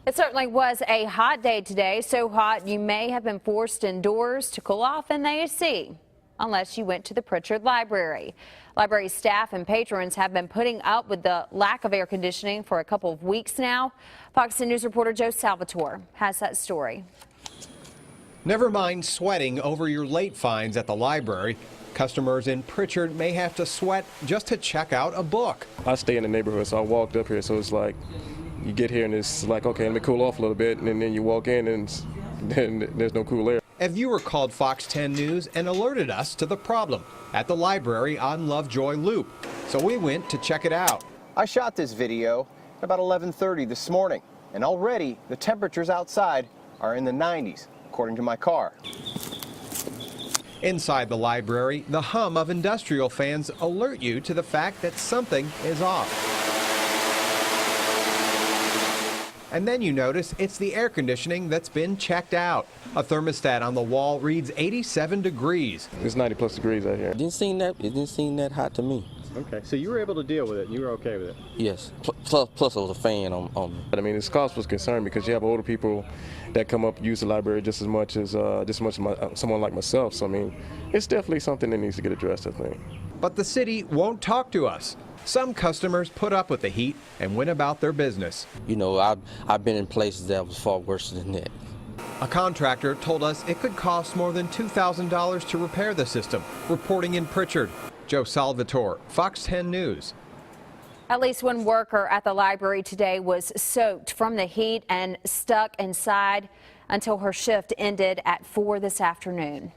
It certainly was a hot day today, so hot you may have been forced indoors to cool off in the AC, unless you went to the Pritchard Library. Library staff and patrons have been putting up with the lack of air conditioning for a couple of weeks now. Fox 10 News reporter Joe Salvatore has that story. Never mind sweating over your late fines at the library. Customers in Pritchard may have to sweat just to check out a book. I stay in the neighborhood, so I walked up here, so it's like you get here and it's like, okay, let me cool off a little bit, and then you walk in and then there's no cool air. A viewer called Fox 10 News and alerted us to the problem at the library on Lovejoy Loop, so we went to check it out. I shot this video at about 11:30 this morning, and already the temperatures outside are in the 90s, according to my car. Inside the library, the hum of industrial fans alert you to the fact that something is off. And then you notice it's the air conditioning that's been checked out. A thermostat on the wall reads 87 degrees. It's 90+ degrees out here. It didn't seem that hot to me. Okay, so you were able to deal with it, and you were okay with it? Yes. Plus it was a fan on me. But I mean, it's cause for concern because you have older people that come up use the library just as much as someone like myself. So I mean, it's definitely something that needs to get addressed, I think. But the city won't talk to us. Some customers put up with the heat and went about their business. You know, I've been in places that was far worse than that. A contractor told us it could cost more than $2,000 to repair the system. Reporting in Pritchard, Joe Salvatore, Fox 10 News. At least one worker at the library today was soaked from the heat and stuck inside until her shift ended at 4 this afternoon.